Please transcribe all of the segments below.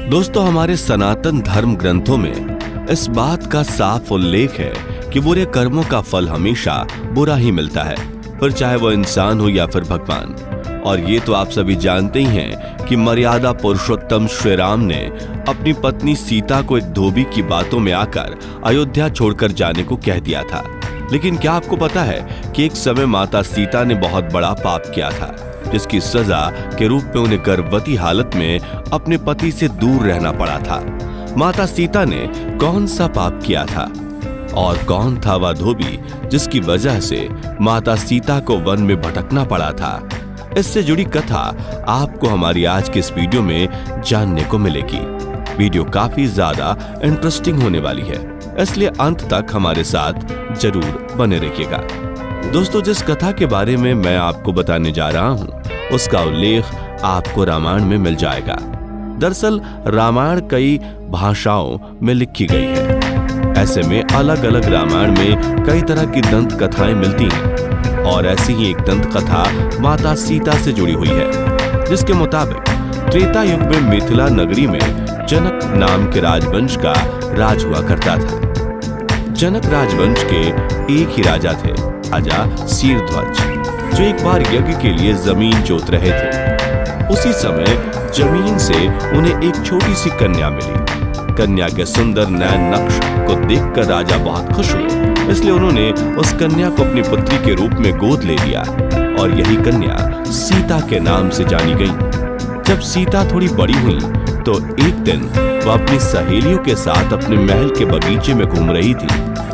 दोस्तों, हमारे सनातन धर्म ग्रंथों में इस बात का साफ उल्लेख है कि बुरे कर्मों का फल हमेशा बुरा ही मिलता है, फिर चाहे वो इंसान हो या फिर भगवान। और ये तो आप सभी जानते ही हैं कि मर्यादा पुरुषोत्तम श्री राम ने अपनी पत्नी सीता को एक धोबी की बातों में आकर अयोध्या छोड़कर जाने को कह दिया था। लेकिन क्या आपको पता है कि एक समय माता सीता ने बहुत बड़ा पाप किया था, जिसकी सजा के रूप में उन्हें गर्भवती हालत में अपने पति से दूर रहना पड़ा था। माता सीता ने कौन सा पाप किया था और कौन था वह धोबी जिसकी वजह से माता सीता को वन में भटकना पड़ा था? इससे जुड़ी कथा आपको हमारी आज के इस वीडियो में जानने को मिलेगी। वीडियो काफी ज्यादा इंटरेस्टिंग होने वाली है, इसलिए अंत तक हमारे साथ जरूर बने रहिएगा। दोस्तों, जिस कथा के बारे में मैं आपको बताने जा रहा हूँ उसका उल्लेख आपको रामायण में मिल जाएगा। दरअसल रामायण कई भाषाओं में लिखी गई है। ऐसे में अलग अलग रामायण में कई तरह की दंत कथाएं मिलती हैं और ऐसी ही एक दंत कथा माता सीता से जुड़ी हुई है, जिसके मुताबिक त्रेता युग में मिथिला नगरी में जनक नाम के राजवंश का राज हुआ करता था। जनक राजवंश के एक ही राजा थे, राजा शीरध्वज, जो एक बार यज्ञ के लिए जमीन जोत रहे थे। उसी समय जमीन से उन्हें एक छोटी सी कन्या मिली। कन्या के सुंदर नयन नक्श को देखकर राजा बहुत खुश हुए, इसलिए उन्होंने उस कन्या को अपनी पुत्री के रूप में गोद ले लिया और यही कन्या सीता के नाम से जानी गई। जब सीता थोड़ी बड़ी हुई तो एक दिन वह अपनी सहेलियों के साथ अपने महल के बगीचे में घूम रही थी।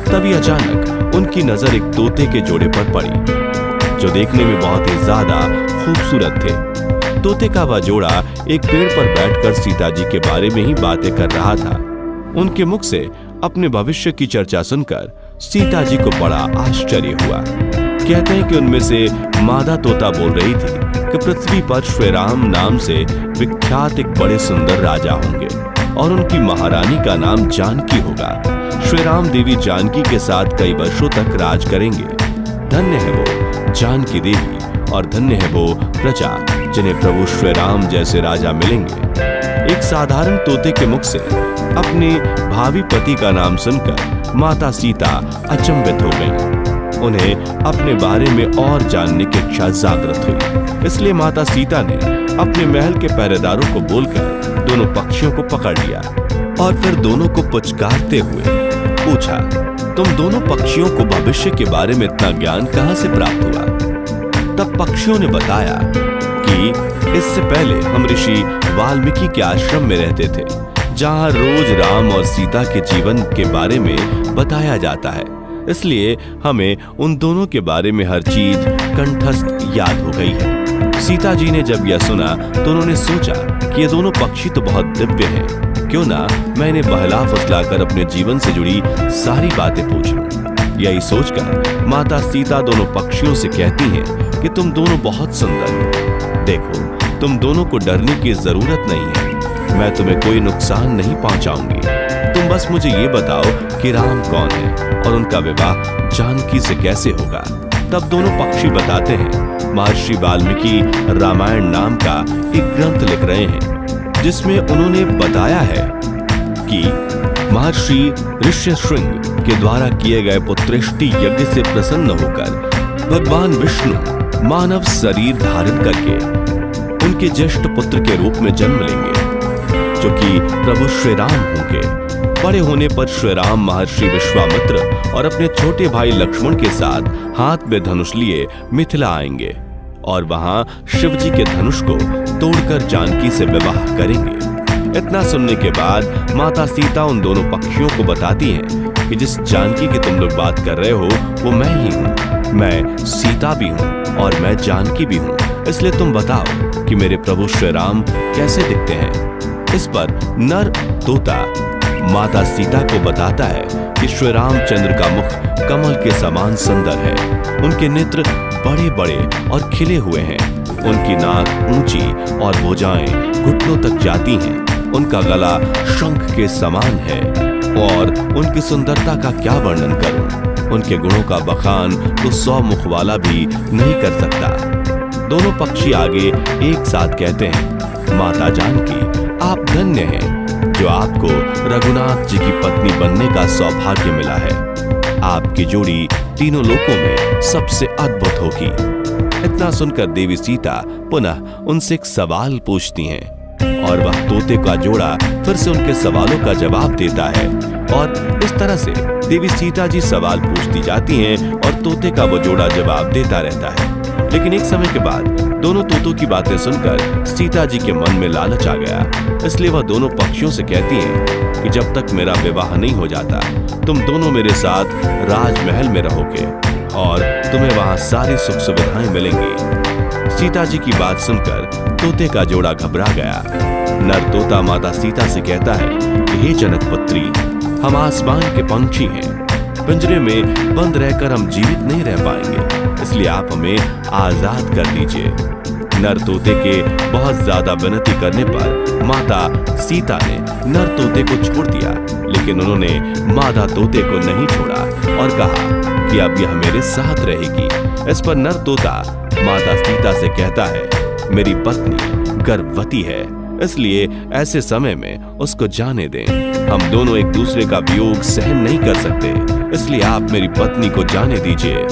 तभी अचानक उनकी नजर एक तोते के जोड़े पर पड़ी, जो देखने में बहुत ही ज्यादा खूबसूरत थे। तोते का वह जोड़ा एक पेड़ पर बैठकर सीता जी के बारे में ही बातें कर रहा था। उनके मुख से अपने भविष्य की चर्चा सुनकर सीता जी को बड़ा आश्चर्य हुआ। कहते हैं कि उनमें से मादा तोता बोल रही थी कि पृथ्वी पर श्री राम नाम से विख्यात एक बड़े सुंदर राजा होंगे और उनकी महारानी का नाम जानकी होगा। श्री राम देवी जानकी के साथ कई वर्षों तक राज करेंगे। धन्य है वो जानकी देवी और धन्य है वो प्रजा जिन्हें प्रभु श्री राम जैसे राजा मिलेंगे। एक साधारण तोते के मुख से अपने भावी पति का नाम सुनकर माता सीता अचंभित हो गईं। उन्हें अपने बारे में और जानने की इच्छा जागृत हुई, इसलिए माता सीता ने अपने महल के पहरेदारों को बोलकर दोनों पक्षियों को पकड़ लिया और फिर दोनों को पुचकारते हुए पूछा, तुम दोनों पक्षियों को भविष्य के बारे में इतना ज्ञान कहां से प्राप्त हुआ? तब पक्षियों ने बताया कि इससे पहले हम ऋषि वाल्मीकि के आश्रम में रहते थे, जहां रोज राम और सीता के जीवन के बारे में बताया जाता है, इसलिए हमें उन दोनों के बारे में हर चीज कंठस्थ याद हो गई है। सीता जी ने जब यह सुना तो उन्होंने सोचा कि ये दोनों पक्षी तो बहुत दिव्य हैं, क्यों ना मैं इन्हें बहला फुसलाकर अपने जीवन से जुड़ी सारी बातें पूछ लूं। यही सोचकर माता सीता दोनों पक्षियों से कहती हैं कि तुम दोनों बहुत सुंदर हो। देखो, तुम दोनों को डरने की जरूरत नहीं है, मैं तुम्हें कोई नुकसान नहीं पहुंचाऊंगी। तुम बस मुझे ये बताओ कि राम कौन है और उनका विवाह जानकी से कैसे होगा। तब दोनों पक्षी बताते हैं महर्षि वाल्मीकि रामायण नाम का एक ग्रंथ लिख रहे हैं, जिसमें उन्होंने बताया है कि महर्षि ऋष्यशृंग के द्वारा किए गए पुत्रेष्टि यज्ञ से प्रसन्न होकर भगवान विष्णु मानव शरीर धारण करके उनके ज्येष्ठ पुत्र के रूप में जन्म लेंगे, जो कि प्रभु श्री राम होंगे। बड़े होने पर श्री राम महर्षि विश्वामित्र और अपने छोटे भाई लक्ष्मण के साथ हाथ में धनुष लिए मिथिला आएंगे और वहां शिव जी के धनुष को तोड़कर जानकी से विवाह करेंगे। इतना सुनने के बाद माता सीता उन दोनों पक्षियों को बताती हैं कि जिस जानकी की तुम लोग बात कर रहे हो वो मैं ही हूँ। मैं सीता भी हूँ और मैं जानकी भी हूँ, इसलिए तुम बताओ कि मेरे प्रभु श्री राम कैसे दिखते हैं। इस पर नर तोता माता सीता को बताता है कि श्री रामचंद्र का मुख कमल के समान सुंदर है। उनके नेत्र बड़े बड़े और खिले हुए हैं। उनकी नाक ऊंची और भुजाएं घुटनों तक जाती हैं। उनका गला शंख के समान है और उनकी सुंदरता का क्या वर्णन करूं। उनके गुणों का बखान तो 100 मुख वाला भी नहीं कर सकता। दोनों पक्षी आगे एक साथ कहते हैं, माता जानकी आप धन्य हैं जो आपको रघुनाथ जी की पत्नी बनने का सौभाग्य मिला है। आपकी जोड़ी तीनों लोकों में सबसे अद्भुत होगी। इतना सुनकर देवी सीता पुनः उनसे एक सवाल पूछती हैं और वह तोते का जोड़ा फिर से उनके सवालों का जवाब देता है। और इस तरह से देवी सीता जी सवाल पूछती जाती हैं और तोते का वो जोड़ा जवाब देता रहता है। लेकिन एक समय के बाद दोनों तोतों की बातें सुनकर सीता जी के मन में लालच आ गया। इसलिए वह दोनों पक्षियों से कहती हैं कि जब तक मेरा विवाह नहीं हो जाता तुम दोनों मेरे साथ राजमहल में रहोगे और तुम्हें वहां सारी सुख सुविधाएं मिलेंगी। सीता जी की बात सुनकर तोते का जोड़ा घबरा गया। नर तोता माता सीता से कहता है कि हे जनक पुत्री, हम आसमान के पंछी हैं, पिंजरे में बंद रहकर हम जीवित नहीं रह पाएंगे, इसलिए आप हमें आजाद कर दीजिए। नर तोते के बहुत ज्यादा विनती करने पर माता सीता ने नर तोते को छोड़ दिया, लेकिन उन्होंने मादा तोते को नहीं छोड़ा और कहा कि अब यह मेरे साथ रहेगी। इस पर नर तोता माता सीता से कहता है, मेरी पत्नी गर्भवती है, इसलिए ऐसे समय में उसको जाने दें। हम दोनों एक दूसरे का वियोग सहन नहीं कर सकते, इसलिए आप मेरी पत्नी को जाने दीजिए।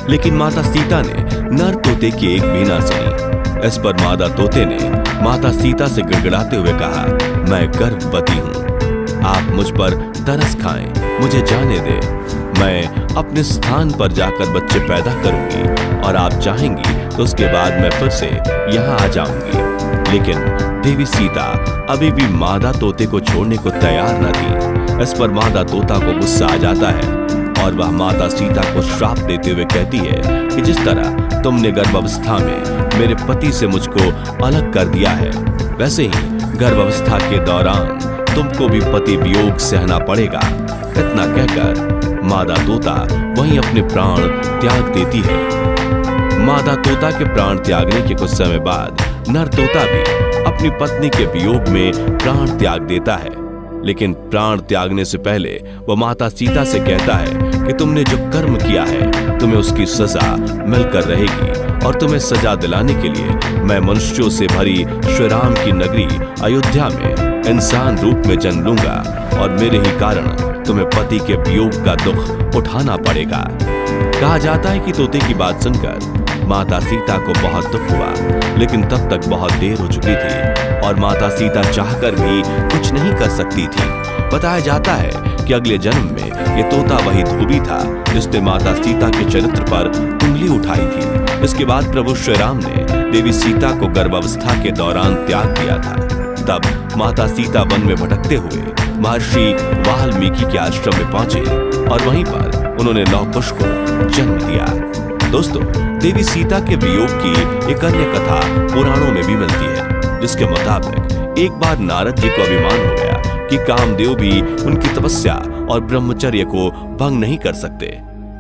लेकिन माता सीता ने नर तोते की एक भी ना सुनी। इस पर मादा तोते ने माता सीता से गिड़गिड़ाते हुए कहा, मैं गर्भवती हूँ, आप मुझ पर तरस खाएं, मुझे जाने दें। मैं अपने स्थान पर जाकर बच्चे पैदा करूंगी और आप चाहेंगी तो उसके बाद मैं फिर से यहाँ आ जाऊंगी। लेकिन देवी सीता अभी भी मादा तोते को छोड़ने को तैयार न थी। इस पर मादा तोता को गुस्सा आ जाता है और वह माता सीता को श्राप देते हुए कहती है कि जिस तरह तुमने गर्भावस्था में मेरे पति से मुझको अलग कर दिया है, वैसे ही गर्भावस्था के दौरान तुमको भी पति वियोग सहना पड़ेगा। इतना कहकर मादा तोता वहीं अपने प्राण त्याग देती है। मादा तोता के प्राण त्यागने के कुछ समय बाद नर तोता भी अपनी पत्नी के वियोग में प्राण त्याग देता है। लेकिन प्राण त्यागने से पहले वह माता सीता से कहता है कि तुमने जो कर्म किया है तुम्हें उसकी सजा मिलकर रहेगी और तुम्हें सजा दिलाने के लिए मैं मनुष्यों से भरी श्री राम की नगरी अयोध्या में इंसान रूप में जन्म लूंगा और मेरे ही कारण तुम्हें पति के वियोग का दुख उठाना पड़ेगा। कहा जाता है कि तोते की बात सुनकर माता सीता को बहुत दुख हुआ, लेकिन तब तक बहुत देर हो चुकी थी और माता सीता चाहकर भी कुछ नहीं कर सकती थी। बताया जाता है कि अगले जन्म में ये तोता वही धोबी था जिसने माता सीता के चरित्र पर उंगली उठाई थी। इसके बाद प्रभु श्री राम ने देवी सीता को गर्भावस्था के दौरान त्याग दिया था। तब माता सीता वन में भटकते हुए महर्षि वाल्मीकि के आश्रम में पहुंचे और वहीं पर उन्होंने लौह कुश को जन्म दिया। दोस्तों, देवी सीता के वियोग की एक अन्य कथा पुराणों में भी मिलती है, जिसके मुताबिक एक बार नारद जी को अभिमान हो गया कि कामदेव भी उनकी तपस्या और ब्रह्मचर्य को भंग नहीं कर सकते।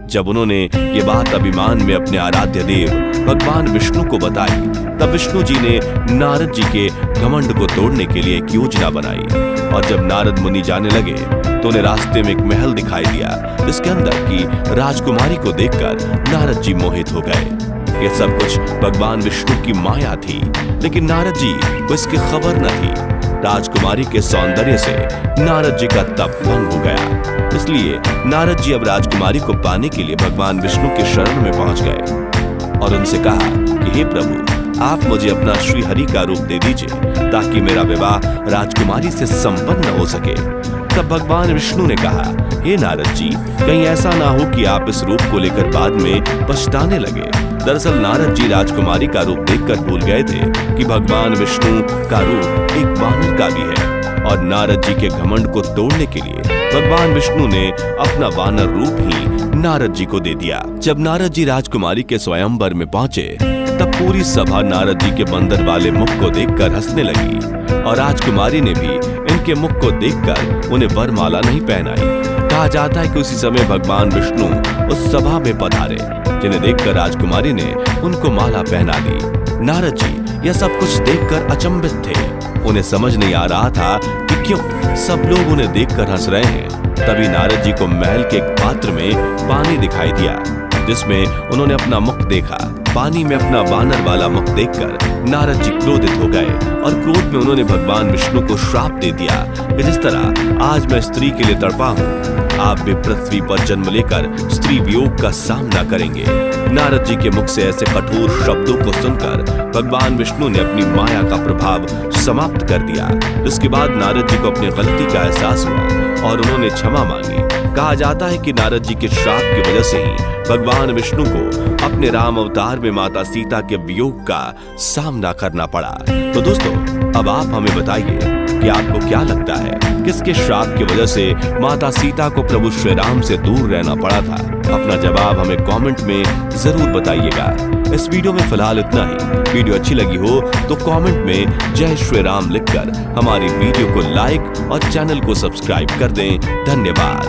जब उन्होंने ये बात अभिमान में अपने आराध्य देव भगवान विष्णु को बताई, तब विष्णु जी ने नारद जी के घमंड को तोड़ने के लिए एक योजना बनाई। और जब नारद मुनि जाने लगे तो उन्हें रास्ते में एक महल दिखाई दिया, जिसके अंदर की राजकुमारी को देखकर नारद जी मोहित हो गए। यह सब कुछ भगवान विष्णु की माया थी, लेकिन नारद जी को इसकी खबर न थी। राजकुमारी के सौंदर्य से नारद जी का तप भंग हो गया, इसलिए नारद जी अब राजकुमारी को पाने के लिए भगवान विष्णु के शरण में पहुंच गए और उनसे कहा कि हे प्रभु, आप मुझे अपना श्री हरि का रूप दे दीजिए ताकि मेरा विवाह राजकुमारी से संपन्न हो सके। तब भगवान विष्णु ने कहा, हे नारद जी, कहीं ऐसा ना हो कि आप इस रूप को लेकर बाद में पछताने लगे। दरअसल नारद जी राजकुमारी का रूप देखकर भूल गए थे कि भगवान विष्णु का रूप एक वानर का भी है और नारद जी के घमंड को तोड़ने के लिए भगवान विष्णु ने अपना वानर रूप ही नारद जी को दे दिया। जब नारद जी राजकुमारी के स्वयंवर में पहुंचे, तब पूरी सभा नारद जी के बंदर वाले मुख को देखकर हंसने लगी और राजकुमारी ने भी इनके मुख को देखकर उन्हें वरमाला नहीं पहनाई। कहा जाता है कि उसी समय भगवान विष्णु उस सभा में पधारे, जिन्हें देखकर राजकुमारी ने उनको माला पहना दी। नारद जी यह सब कुछ देखकर अचंभित थे। उन्हें समझ नहीं आ रहा था कि क्यों सब लोग उन्हें देखकर हंस रहे हैं। तभी नारद जी को महल के एक पात्र में पानी दिखाई दिया, जिसमें उन्होंने अपना मुख देखा पानी में अपना वानर वाला मुख देखकर नारद जी क्रोधित हो गए और क्रोध में उन्होंने भगवान विष्णु को श्राप दे दिया कि जिस तरह आज मैं स्त्री के लिए तड़पा हूँ, आप भी पृथ्वी पर जन्म लेकर स्त्री वियोग का सामना करेंगे। नारद जी के मुख से ऐसे कठोर शब्दों को सुनकर भगवान विष्णु ने अपनी माया का प्रभाव समाप्त कर दिया। इसके बाद नारद जी को अपनी गलती का एहसास हुआ और उन्होंने क्षमा मांगी। कहा जाता है कि नारद जी के श्राप की वजह से ही भगवान विष्णु को अपने राम अवतार में माता सीता के वियोग का सामना करना पड़ा। तो दोस्तों, अब आप हमें बताइए कि आपको क्या लगता है, किसके श्राप की वजह से माता सीता को प्रभु श्री राम से दूर रहना पड़ा था? अपना जवाब हमें कमेंट में जरूर बताइएगा। इस वीडियो में फिलहाल इतना ही। वीडियो अच्छी लगी हो तो कमेंट में जय श्री राम लिखकर हमारी वीडियो को लाइक और चैनल को सब्सक्राइब कर दें। धन्यवाद।